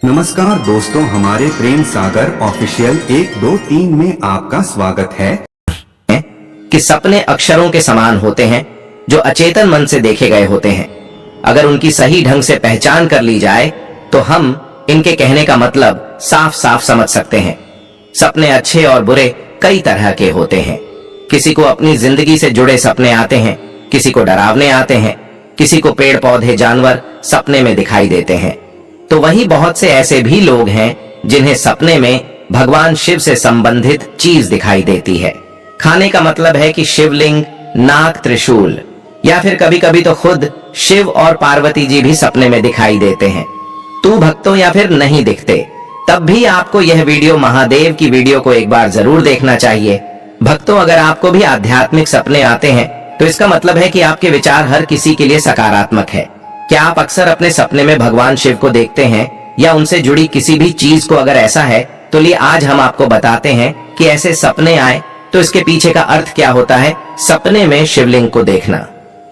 नमस्कार दोस्तों, हमारे प्रेम सागर ऑफिशियल 1 2 3 में आपका स्वागत है। कि सपने अक्षरों के समान होते हैं जो अचेतन मन से देखे गए होते हैं। अगर उनकी सही ढंग से पहचान कर ली जाए तो हम इनके कहने का मतलब साफ साफ समझ सकते हैं। सपने अच्छे और बुरे कई तरह के होते हैं। किसी को अपनी जिंदगी से जुड़े सपने आते हैं, किसी को डरावने आते हैं, किसी को पेड़ पौधे जानवर सपने में दिखाई देते हैं। तो वहीं बहुत से ऐसे भी लोग हैं जिन्हें सपने में भगवान शिव से संबंधित चीज दिखाई देती है। खाने का मतलब है कि शिवलिंग, नाग, त्रिशूल या फिर कभी कभी तो खुद शिव और पार्वती जी भी सपने में दिखाई देते हैं। तू भक्तों या फिर नहीं दिखते, तब भी आपको यह वीडियो महादेव की वीडियो को एक बार जरूर देखना चाहिए। भक्तों, अगर आपको भी आध्यात्मिक सपने आते हैं तो इसका मतलब है कि आपके विचार हर किसी के लिए सकारात्मक है। क्या आप अक्सर अपने सपने में भगवान शिव को देखते हैं या उनसे जुड़ी किसी भी चीज को? अगर ऐसा है तो लिए आज हम आपको बताते हैं कि ऐसे सपने आए तो इसके पीछे का अर्थ क्या होता है। सपने में शिवलिंग को देखना,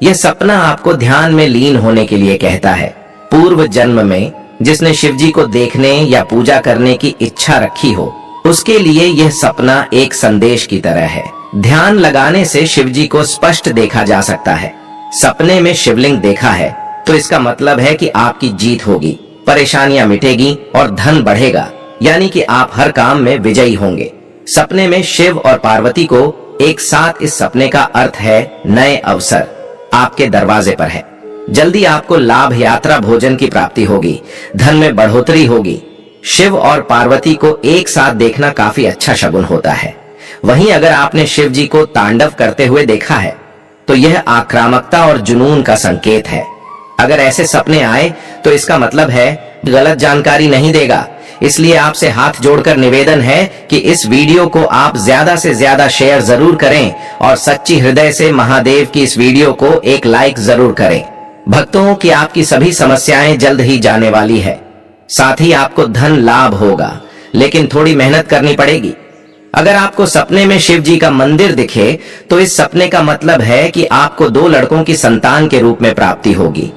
यह सपना आपको ध्यान में लीन होने के लिए कहता है। पूर्व जन्म में जिसने शिव जी को देखने या पूजा करने की इच्छा रखी हो, उसके लिए यह सपना एक संदेश की तरह है। ध्यान लगाने से शिव जी को स्पष्ट देखा जा सकता है। सपने में शिवलिंग देखा है तो इसका मतलब है कि आपकी जीत होगी, परेशानियां मिटेगी और धन बढ़ेगा, यानी कि आप हर काम में विजयी होंगे। सपने में शिव और पार्वती को एक साथ, इस सपने का अर्थ है नए अवसर आपके दरवाजे पर है। जल्दी आपको लाभ, यात्रा, भोजन की प्राप्ति होगी, धन में बढ़ोतरी होगी। शिव और पार्वती को एक साथ देखना काफी अच्छा शगुन होता है। वहीं अगर आपने शिव जी को तांडव करते हुए देखा है तो यह आक्रामकता और जुनून का संकेत है। अगर ऐसे सपने आए तो इसका मतलब है गलत जानकारी नहीं देगा। इसलिए आपसे हाथ जोड़कर निवेदन है कि इस वीडियो को आप ज्यादा से ज्यादा शेयर जरूर करें और सच्ची हृदय से महादेव की इस वीडियो को एक लाइक जरूर करें। भक्तों की आपकी सभी समस्याएं जल्द ही जाने वाली है। साथ ही आपको धन लाभ होगा, लेकिन थोड़ी मेहनत करनी पड़ेगी। अगर आपको सपने में शिव जी का मंदिर दिखे तो इस सपने का मतलब है कि आपको 2 लड़कों की संतान के रूप में प्राप्ति होगी।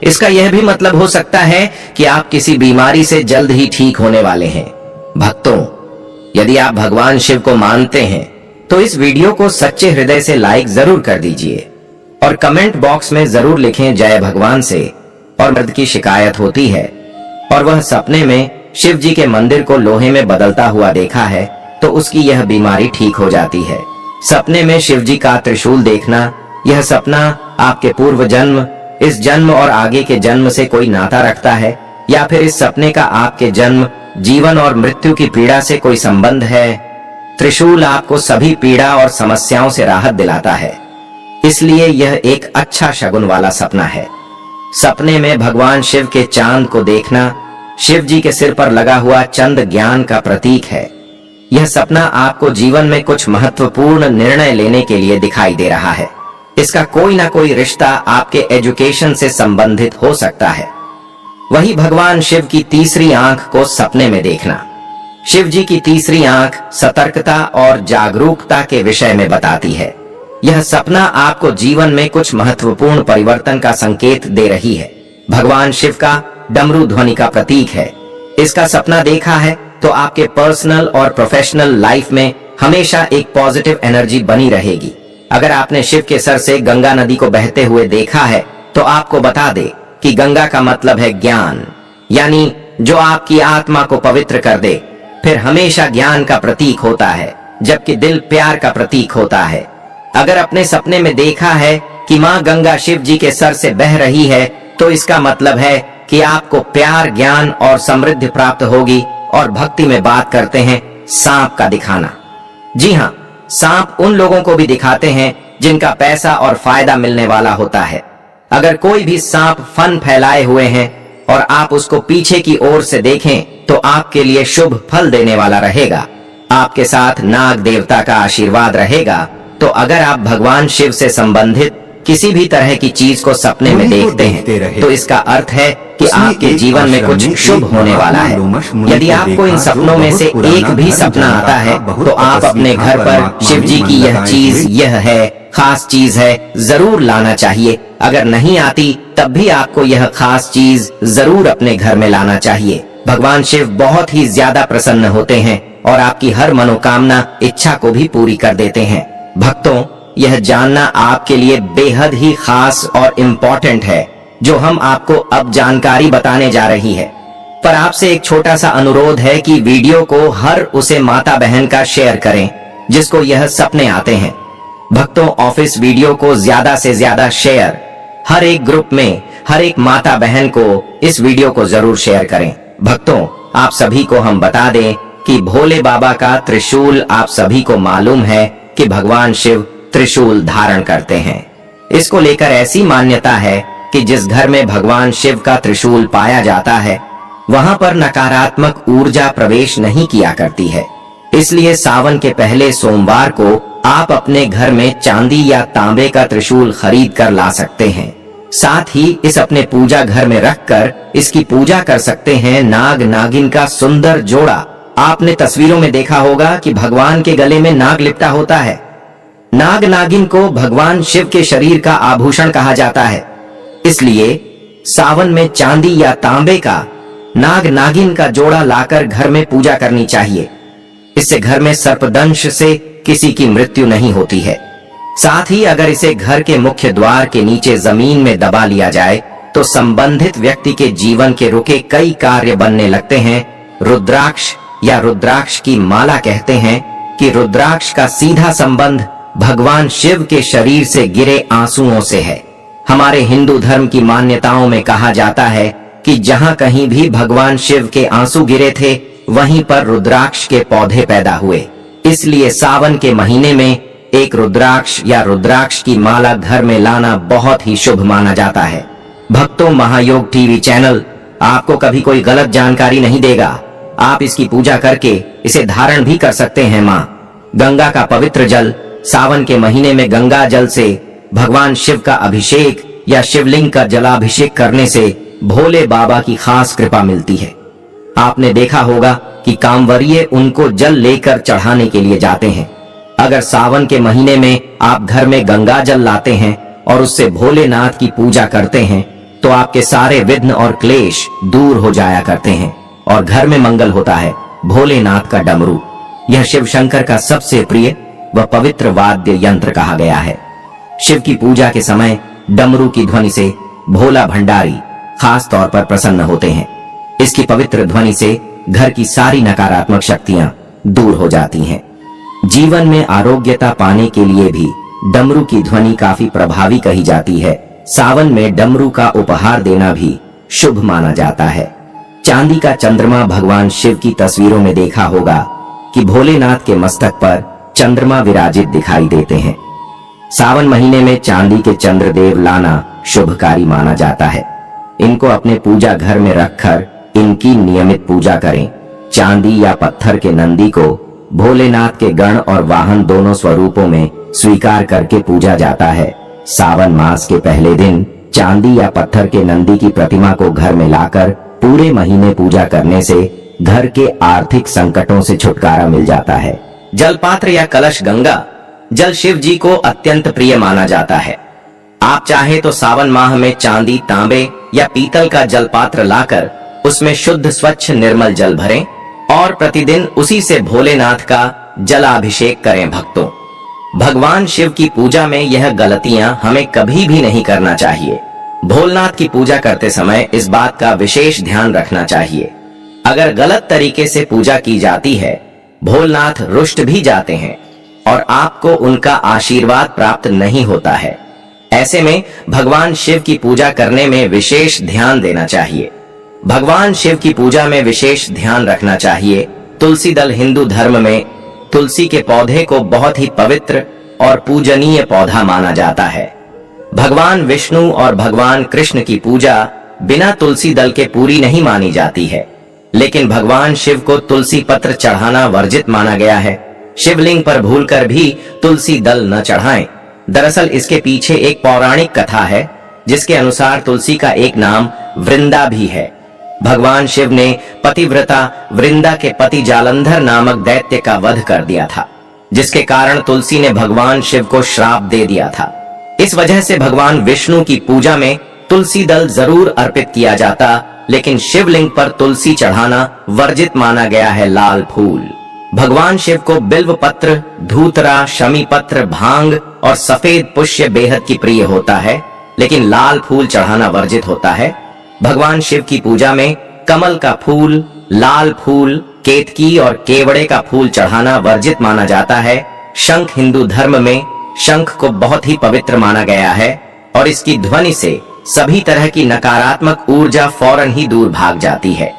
इसका यह भी मतलब हो सकता है कि आप किसी बीमारी से जल्द ही ठीक होने वाले हैं। भक्तों, यदि आप भगवान शिव को मानते हैं तो इस वीडियो को सच्चे हृदय से लाइक जरूर कर दीजिए और कमेंट बॉक्स में जरूर लिखें जय भगवान से। और मर्द की शिकायत होती है और वह सपने में शिव जी के मंदिर को लोहे में बदलता हुआ देखा है तो उसकी यह बीमारी ठीक हो जाती है। सपने में शिव जी का त्रिशूल देखना, यह सपना आपके पूर्व जन्म, इस जन्म और आगे के जन्म से कोई नाता रखता है, या फिर इस सपने का आपके जन्म, जीवन और मृत्यु की पीड़ा से कोई संबंध है। त्रिशूल आपको सभी पीड़ा और समस्याओं से राहत दिलाता है, इसलिए यह एक अच्छा शगुन वाला सपना है। सपने में भगवान शिव के चांद को देखना, शिव जी के सिर पर लगा हुआ चंद ज्ञान का प्रतीक है। यह सपना आपको जीवन में कुछ महत्वपूर्ण निर्णय लेने के लिए दिखाई दे रहा है। इसका कोई ना कोई रिश्ता आपके एजुकेशन से संबंधित हो सकता है। वही भगवान शिव की तीसरी आंख को सपने में देखना, शिव जी की तीसरी आंख सतर्कता और जागरूकता के विषय में बताती है। यह सपना आपको जीवन में कुछ महत्वपूर्ण परिवर्तन का संकेत दे रही है। भगवान शिव का डमरू ध्वनि का प्रतीक है। इसका सपना देखा है तो आपके पर्सनल और प्रोफेशनल लाइफ में हमेशा एक पॉजिटिव एनर्जी बनी रहेगी। अगर आपने शिव के सर से गंगा नदी को बहते हुए देखा है तो आपको बता दे कि गंगा का मतलब है ज्ञान, यानी जो आपकी आत्मा को पवित्र कर दे। फिर हमेशा ज्ञान का प्रतीक होता है, जबकि दिल प्यार का प्रतीक होता है। अगर अपने सपने में देखा है कि माँ गंगा शिव जी के सर से बह रही है तो इसका मतलब है कि आपको प्यार, ज्ञान और समृद्धि प्राप्त होगी। और भक्ति में बात करते हैं सांप का दिखाना। जी हाँ, सांप उन लोगों को भी दिखाते हैं जिनका पैसा और फायदा मिलने वाला होता है। अगर कोई भी सांप फन फैलाए हुए हैं और आप उसको पीछे की ओर से देखें तो आपके लिए शुभ फल देने वाला रहेगा। आपके साथ नाग देवता का आशीर्वाद रहेगा। तो अगर आप भगवान शिव से संबंधित किसी भी तरह की चीज को सपने में देखते हैं तो इसका अर्थ है कि आपके जीवन में कुछ शुभ होने वाला है। यदि आपको इन सपनों में से एक भी सपना आता है तो आप अपने घर पर शिव जी की यह चीज, यह है खास चीज है, जरूर लाना चाहिए। अगर नहीं आती तब भी आपको यह खास चीज जरूर अपने घर में लाना चाहिए। भगवान शिव बहुत ही ज्यादा प्रसन्न होते हैं और आपकी हर मनोकामना इच्छा को भी पूरी कर देते हैं। भक्तों, यह जानना आपके लिए बेहद ही खास और इम्पोर्टेंट है जो हम आपको अब जानकारी बताने जा रही है। पर आपसे एक छोटा सा अनुरोध है कि वीडियो को हर उसे माता बहन का शेयर करें जिसको यह सपने आते हैं। भक्तों, ऑफिस वीडियो को ज्यादा से ज्यादा शेयर, हर एक ग्रुप में हर एक माता बहन को इस वीडियो को जरूर शेयर करें। भक्तों, आप सभी को हम बता दें कि भोले बाबा का त्रिशूल आप सभी को मालूम है कि भगवान शिव त्रिशूल धारण करते हैं। इसको लेकर ऐसी मान्यता है कि जिस घर में भगवान शिव का त्रिशूल पाया जाता है वहां पर नकारात्मक ऊर्जा प्रवेश नहीं किया करती है। इसलिए सावन के पहले सोमवार को आप अपने घर में चांदी या तांबे का त्रिशूल खरीद कर ला सकते हैं। साथ ही इस अपने पूजा घर में रखकर इसकी पूजा कर सकते हैं। नाग नागिन का सुंदर जोड़ा, आपने तस्वीरों में देखा होगा कि भगवान के गले में नाग लिपटा होता है। नाग नागिन को भगवान शिव के शरीर का आभूषण कहा जाता है। इसलिए सावन में चांदी या तांबे का नाग नागिन का जोड़ा लाकर घर में पूजा करनी चाहिए। इससे घर में सर्पदंश से किसी की मृत्यु नहीं होती है। साथ ही अगर इसे घर के मुख्य द्वार के नीचे जमीन में दबा लिया जाए तो संबंधित व्यक्ति के जीवन के रुके कई कार्य बनने लगते हैं। रुद्राक्ष या रुद्राक्ष की माला कहते हैं कि रुद्राक्ष का सीधा संबंध भगवान शिव के शरीर से गिरे आंसुओं से है। हमारे हिंदू धर्म की मान्यताओं में कहा जाता है कि जहां कहीं भी भगवान शिव के आंसू गिरे थे वहीं पर रुद्राक्ष के पौधे पैदा हुए। इसलिए सावन के महीने में एक रुद्राक्ष या रुद्राक्ष की माला घर में लाना बहुत ही शुभ माना जाता है। भक्तों, महायोग टीवी चैनल आपको कभी कोई गलत जानकारी नहीं देगा। आप इसकी पूजा करके इसे धारण भी कर सकते हैं। माँ गंगा का पवित्र जल, सावन के महीने में गंगा जल से भगवान शिव का अभिषेक या शिवलिंग का जलाभिषेक करने से भोले बाबा की खास कृपा मिलती है। आपने देखा होगा कि कांवरिये उनको जल लेकर चढ़ाने के लिए जाते हैं। अगर सावन के महीने में आप घर में गंगा जल लाते हैं और उससे भोलेनाथ की पूजा करते हैं तो आपके सारे विघ्न और क्लेश दूर हो जाया करते हैं और घर में मंगल होता है। भोलेनाथ का डमरू, यह शिव शंकर का सबसे प्रिय व पवित्र वाद्य यंत्र कहा गया है। शिव की पूजा के समय डमरू की ध्वनि से भोला भंडारी खास तौर पर प्रसन्न होते हैं। इसकी पवित्र ध्वनि से घर की सारी नकारात्मक शक्तियां दूर हो जाती हैं। जीवन में आरोग्यता पाने के लिए भी डमरू की ध्वनि काफी प्रभावी कही जाती है। सावन में डमरू का उपहार देना भी शुभ माना जाता है। चांदी का चंद्रमा, भगवान शिव की तस्वीरों में देखा होगा कि भोलेनाथ के मस्तक पर चंद्रमा विराजित दिखाई देते हैं। सावन महीने में चांदी के चंद्रदेव लाना शुभकारी माना जाता है। इनको अपने पूजा घर में रखकर इनकी नियमित पूजा करें। चांदी या पत्थर के नंदी को भोलेनाथ के गण और वाहन दोनों स्वरूपों में स्वीकार करके पूजा जाता है। सावन मास के पहले दिन चांदी या पत्थर के नंदी की प्रतिमा को घर में लाकर पूरे महीने पूजा करने से घर के आर्थिक संकटों से छुटकारा मिल जाता है। जलपात्र या कलश गंगा जल शिव जी को अत्यंत प्रिय माना जाता है। आप चाहे तो सावन माह में चांदी, तांबे या पीतल का जलपात्र लाकर उसमें शुद्ध स्वच्छ निर्मल जल भरें और प्रतिदिन उसी से भोलेनाथ का जलाभिषेक करें। भक्तों, भगवान शिव की पूजा में यह गलतियां हमें कभी भी नहीं करना चाहिए। भोलेनाथ की पूजा करते समय इस बात का विशेष ध्यान रखना चाहिए। अगर गलत तरीके से पूजा की जाती है, भोलेनाथ रुष्ट भी जाते हैं और आपको उनका आशीर्वाद प्राप्त नहीं होता है। ऐसे में भगवान शिव की पूजा करने में विशेष ध्यान देना चाहिए। भगवान शिव की पूजा में विशेष ध्यान रखना चाहिए। तुलसी दल हिंदू धर्म में तुलसी के पौधे को बहुत ही पवित्र और पूजनीय पौधा माना जाता है। भगवान विष्णु और भगवान कृष्ण की पूजा बिना तुलसी दल के पूरी नहीं मानी जाती है, लेकिन भगवान शिव को तुलसी पत्र चढ़ाना वर्जित माना गया है। शिवलिंग पर भूलकर भी तुलसी दल न चढ़ाएं। दरअसल इसके पीछे एक पौराणिक कथा है जिसके अनुसार तुलसी का एक नाम वृंदा भी है। भगवान शिव ने पतिव्रता वृंदा के पति जालंधर नामक दैत्य का वध कर दिया था, जिसके कारण तुलसी ने भगवान शिव को श्राप दे दिया था। इस वजह से भगवान विष्णु की पूजा में तुलसी दल जरूर अर्पित किया जाता लेकिन शिवलिंग पर तुलसी चढ़ाना वर्जित माना गया है लाल फूल। भगवान शिव को बिल्व पत्र, धूतरा, शमी पत्र, भांग और सफेद पुष्य बेहद की प्रिय होता है, लेकिन लाल फूल चढ़ाना वर्जित होता है। भगवान शिव की पूजा में कमल का फूल, लाल फूल, केतकी और केवड़े का फूल चढ़ाना वर्जित माना जाता है। शंख हिंदू धर्म में शंख को बहुत ही पवित्र माना गया है और इसकी ध्वनि से सभी तरह की नकारात्मक ऊर्जा फौरन ही दूर भाग जाती है।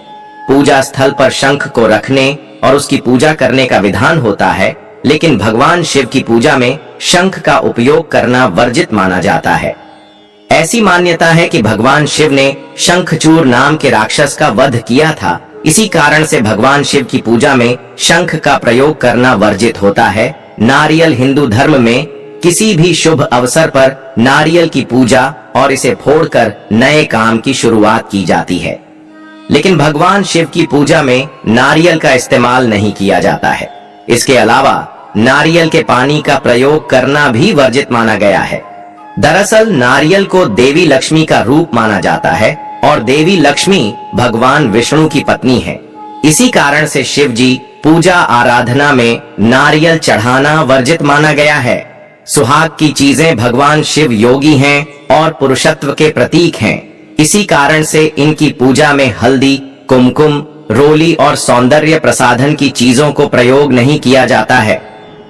पूजा स्थल पर शंख को रखने और उसकी पूजा करने का विधान होता है, लेकिन भगवान शिव की पूजा में शंख का उपयोग करना वर्जित माना जाता है। ऐसी मान्यता है कि भगवान शिव ने शंखचूर नाम के राक्षस का वध किया था। इसी कारण से भगवान शिव की पूजा में शंख का प्रयोग करना वर्जित होता है। नारियल हिंदू धर्म में किसी भी शुभ अवसर पर नारियल की पूजा और इसे फोड़कर नए काम की शुरुआत की जाती है, लेकिन भगवान शिव की पूजा में नारियल का इस्तेमाल नहीं किया जाता है। इसके अलावा नारियल के पानी का प्रयोग करना भी वर्जित माना गया है। दरअसल नारियल को देवी लक्ष्मी का रूप माना जाता है और देवी लक्ष्मी भगवान विष्णु की पत्नी है। इसी कारण से शिव जी पूजा आराधना में नारियल चढ़ाना वर्जित माना गया है। सुहाग की चीजें भगवान शिव योगी हैं और पुरुषत्व के प्रतीक हैं। इसी कारण से इनकी पूजा में हल्दी, कुमकुम, रोली और सौंदर्य प्रसाधन की चीजों को प्रयोग नहीं किया जाता है।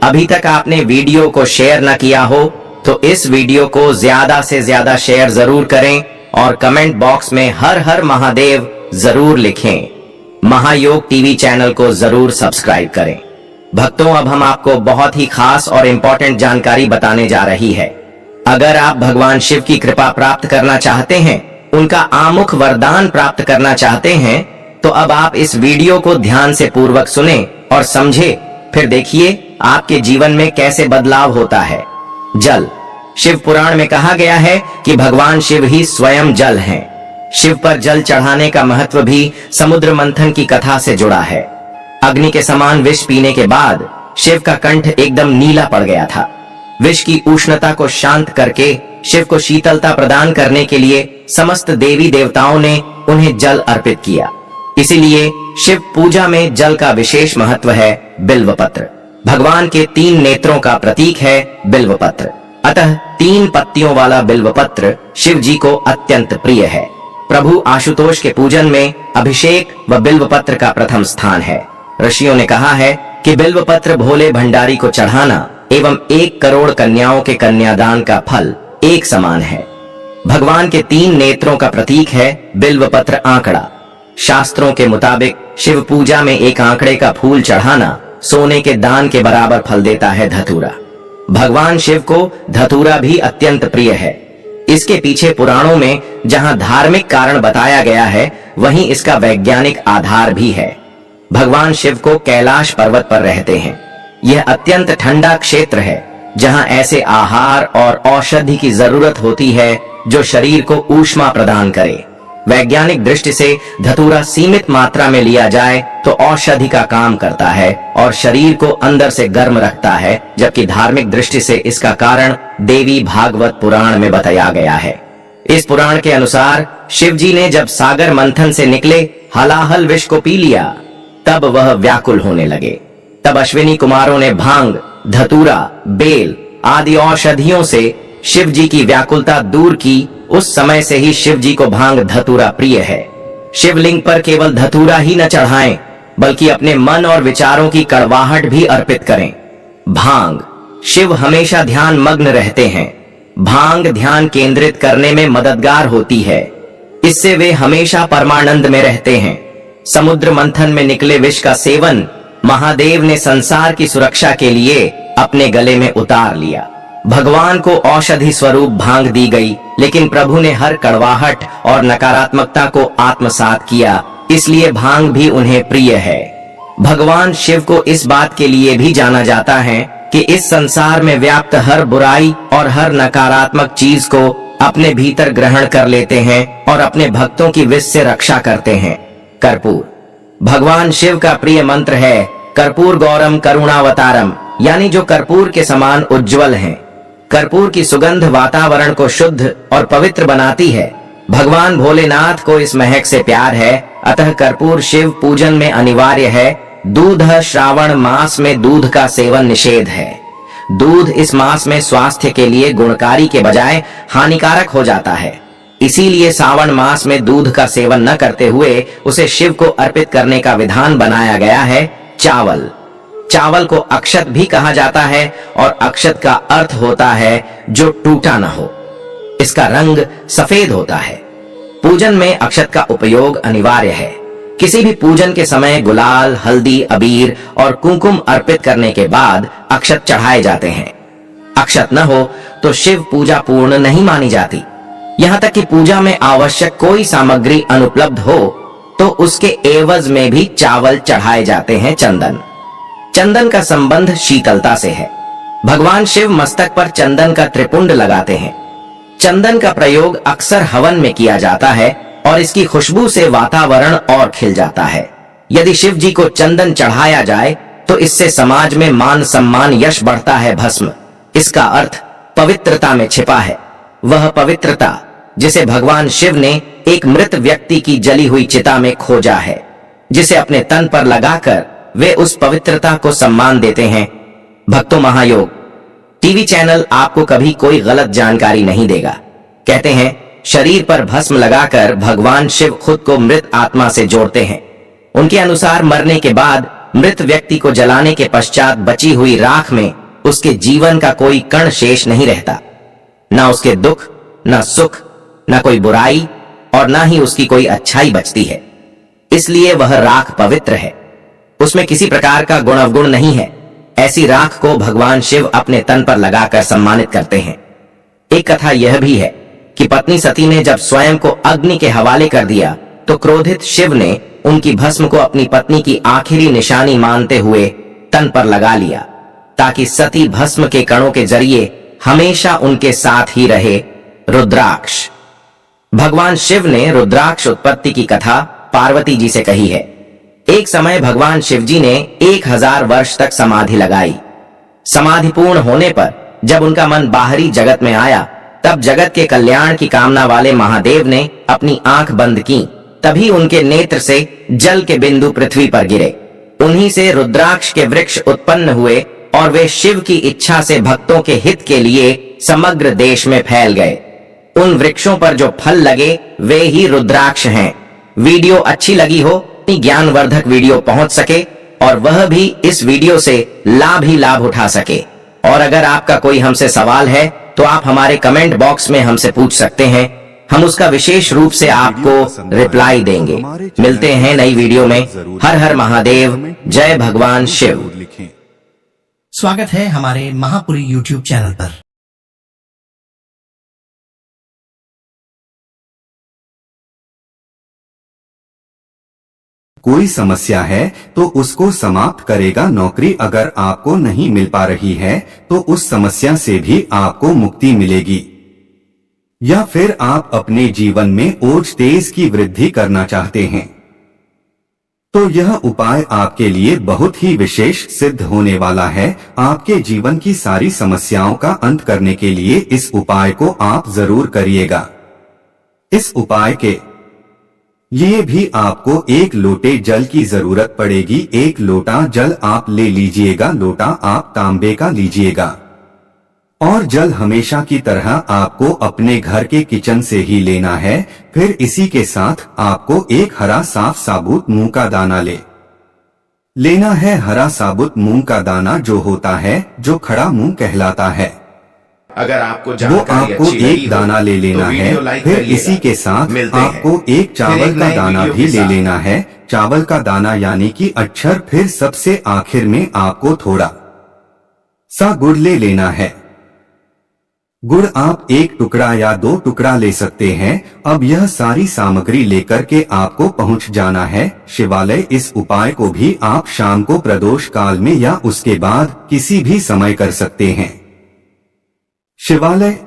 अभी तक आपने वीडियो को शेयर न किया हो तो इस वीडियो को ज्यादा से ज्यादा शेयर जरूर करें और कमेंट बॉक्स में हर हर महादेव जरूर लिखें। महायोग टीवी चैनल को जरूर सब्सक्राइब करें। भक्तों, अब हम आपको बहुत ही खास और इम्पोर्टेंट जानकारी बताने जा रही है। अगर आप भगवान शिव की कृपा प्राप्त करना चाहते हैं, उनका आमुख वरदान प्राप्त करना चाहते हैं, तो अब आप इस वीडियो को ध्यान से पूर्वक सुने और समझे, फिर देखिए आपके जीवन में कैसे बदलाव होता है। जल। शिव पुराण में कहा गया है कि भगवान शिव ही स्वयं जल हैं। शिव पर जल चढ़ाने का महत्व भी समुद्र मंथन की कथा से जुड़ा है। अग्नि के समान विष पीने के बाद शिव का कंठ एकदम नीला पड़ गया था। विष की उष्णता को शांत करके शिव को शीतलता प्रदान करने के लिए समस्त देवी देवताओं ने उन्हें जल अर्पित किया। इसीलिए शिव पूजा में जल का विशेष महत्व है। बिल्व पत्र भगवान के 3 नेत्रों का प्रतीक है। बिल्व पत्र, अतः 3 पत्तियों वाला बिल्व पत्र शिव जी को अत्यंत प्रिय है। प्रभु आशुतोष के पूजन में अभिषेक व बिल्व पत्र का प्रथम स्थान है। ऋषियों ने कहा है कि बिल्व पत्र भोले भंडारी को चढ़ाना एवं 1 करोड़ कन्याओं के कन्यादान का फल एक समान है। भगवान के 3 नेत्रों का प्रतीक है बिल्व पत्र आंकड़ा। शास्त्रों के मुताबिक शिव पूजा में 1 आंकड़े का फूल चढ़ाना सोने के दान के बराबर फल देता है। धतूरा। भगवान शिव को धतूरा भी अत्यंत प्रिय है। इसके पीछे पुराणों में जहां धार्मिक कारण बताया गया है, वहीं इसका वैज्ञानिक आधार भी है। भगवान शिव को कैलाश पर्वत पर रहते हैं। यह अत्यंत ठंडा क्षेत्र है जहां ऐसे आहार और औषधि की जरूरत होती है जो शरीर को ऊष्मा प्रदान करे। वैज्ञानिक दृष्टि से धतूरा सीमित मात्रा में लिया जाए तो औषधि का काम करता है और शरीर को अंदर से गर्म रखता है, जबकि धार्मिक दृष्टि से इसका कारण देवी भागवत पुराण में बताया गया है। इस पुराण के अनुसार शिव जी ने जब सागर मंथन से निकले हलाहल विष को पी लिया, तब वह व्याकुल होने लगे। तब अश्विनी कुमारों ने भांग, धतूरा, बेल आदि औषधियों से शिव जी की व्याकुलता दूर की। उस समय से ही शिव जी को भांग धतूरा प्रिय है। शिवलिंग पर केवल धतूरा ही न चढ़ाएं, बल्कि अपने मन और विचारों की कड़वाहट भी अर्पित करें। भांग। शिव हमेशा ध्यान मग्न रहते हैं। भांग ध्यान केंद्रित करने में मददगार होती है। इससे वे हमेशा परमानंद में रहते हैं। समुद्र मंथन में निकले विष का सेवन महादेव ने संसार की सुरक्षा के लिए अपने गले में उतार लिया। भगवान को औषधि स्वरूप भांग दी गई, लेकिन प्रभु ने हर कड़वाहट और नकारात्मकता को आत्मसात किया, इसलिए भांग भी उन्हें प्रिय है। भगवान शिव को इस बात के लिए भी जाना जाता है कि इस संसार में व्याप्त हर बुराई और हर नकारात्मक चीज को अपने भीतर ग्रहण कर लेते हैं और अपने भक्तों की विष से रक्षा करते हैं। कर्पूर। भगवान शिव का प्रिय मंत्र है कर्पूर गौरम करुणावतारम, यानी जो कर्पूर के समान उज्जवल हैं। कर्पूर की सुगंध वातावरण को शुद्ध और पवित्र बनाती है। भगवान भोलेनाथ को इस महक से प्यार है, अतः कर्पूर शिव पूजन में अनिवार्य है। दूध श्रावण मास में दूध का सेवन निषेध है। दूध इस मास में स्वास्थ्य के लिए गुणकारी के बजाय हानिकारक हो जाता है। इसीलिए सावन मास में दूध का सेवन न करते हुए उसे शिव को अर्पित करने का विधान बनाया गया है। चावल चावल को अक्षत भी कहा जाता है और अक्षत का अर्थ होता है जो टूटा न हो। इसका रंग सफेद होता है। पूजन में अक्षत का उपयोग अनिवार्य है। किसी भी पूजन के समय गुलाल, हल्दी, अबीर और कुमकुम अर्पित करने के बाद अक्षत चढ़ाए जाते हैं। अक्षत न हो तो शिव पूजा पूर्ण नहीं मानी जाती। यहाँ तक कि पूजा में आवश्यक कोई सामग्री अनुपलब्ध हो तो उसके एवज में भी चावल चढ़ाए जाते हैं। चंदन का संबंध शीतलता से है। भगवान शिव मस्तक पर चंदन का त्रिपुंड लगाते हैं। चंदन का प्रयोग अक्सर हवन में किया जाता है और इसकी खुशबू से वातावरण और खिल जाता है। यदि शिव जी को चंदन चढ़ाया जाए तो इससे समाज में मान सम्मान, यश बढ़ता है। भस्म इसका अर्थ पवित्रता में छिपा है। वह पवित्रता जिसे भगवान शिव ने एक मृत व्यक्ति की जली हुई चिता में खोजा है, जिसे अपने तन पर लगाकर वे उस पवित्रता को सम्मान देते हैं। भक्तों, महायोग टीवी चैनल आपको कभी कोई गलत जानकारी नहीं देगा। कहते हैं शरीर पर भस्म लगाकर भगवान शिव खुद को मृत आत्मा से जोड़ते हैं। उनके अनुसार मरने के बाद मृत व्यक्ति को जलाने के पश्चात बची हुई राख में उसके जीवन का कोई कण शेष नहीं रहता। ना उसके दुख, ना सुख, ना कोई बुराई और ना ही उसकी कोई अच्छाई बचती है। इसलिए वह राख पवित्र है। उसमें किसी प्रकार का गुण अवगुण नहीं है। ऐसी राख को भगवान शिव अपने तन पर लगाकर सम्मानित करते हैं। एक कथा यह भी है कि पत्नी सती ने जब स्वयं को अग्नि के हवाले कर दिया तो क्रोधित शिव ने उनकी भस्म को अपनी पत्नी की आखिरी निशानी मानते हुए तन पर लगा लिया, ताकि सती भस्म के कणों के जरिए हमेशा उनके साथ ही रहे। रुद्राक्ष भगवान शिव ने रुद्राक्ष उत्पत्ति की कथा पार्वती जी से कही है। एक समय भगवान शिव जी ने 1000 वर्ष तक समाधि लगाई। समाधि पूर्ण होने पर जब उनका मन बाहरी जगत में आया, तब जगत के कल्याण की कामना वाले महादेव ने अपनी आंख बंद की। तभी उनके नेत्र से जल के बिंदु पृथ्वी पर गिरे। उन्हीं से रुद्राक्ष के वृक्ष उत्पन्न हुए और वे शिव की इच्छा से भक्तों के हित के लिए समग्र देश में फैल गए। उन वृक्षों पर जो फल लगे वे ही रुद्राक्ष हैं। वीडियो अच्छी लगी हो, ज्ञानवर्धक वीडियो पहुंच सके और वह भी इस वीडियो से लाभ ही लाभ उठा सके। और अगर आपका कोई हमसे सवाल है तो आप हमारे कमेंट बॉक्स में हमसे पूछ सकते हैं। हम उसका विशेष रूप से आपको रिप्लाई देंगे। मिलते हैं नई वीडियो में। हर हर महादेव, जय भगवान शिव। स्वागत है हमारे महापुरी YouTube चैनल पर। कोई समस्या है तो उसको समाप्त करेगा। नौकरी अगर आपको नहीं मिल पा रही है तो उस समस्या से भी आपको मुक्ति मिलेगी। या फिर आप अपने जीवन में ओज तेज की वृद्धि करना चाहते हैं तो यह उपाय आपके लिए बहुत ही विशेष सिद्ध होने वाला है। आपके जीवन की सारी समस्याओं का अंत करने के लिए इस उपाय को आप जरूर करिएगा। इस उपाय के लिए भी आपको 1 लोटे जल की जरूरत पड़ेगी। 1 लोटा जल आप ले लीजिएगा। लोटा आप तांबे का लीजिएगा और जल हमेशा की तरह आपको अपने घर के किचन से ही लेना है। फिर इसी के साथ आपको 1 हरा साफ साबुत मूंग का दाना लेना है। हरा साबुत मूंग का दाना जो होता है, जो खड़ा मूंग कहलाता है, अगर आपको वो आपको 1 दाना ले लेना है। फिर इसी के साथ आपको 1 चावल का दाना भी ले लेना है। चावल का दाना यानी कि अक्षर। फिर सबसे आखिर में आपको थोड़ा सा गुड़ ले लेना है। गुड़ आप 1 टुकड़ा या 2 टुकड़ा ले सकते हैं। अब यह सारी सामग्री लेकर के आपको पहुंच जाना है शिवालय। इस उपाय को भी आप शाम को प्रदोष काल में या उसके बाद किसी भी समय कर सकते हैं। शिवालय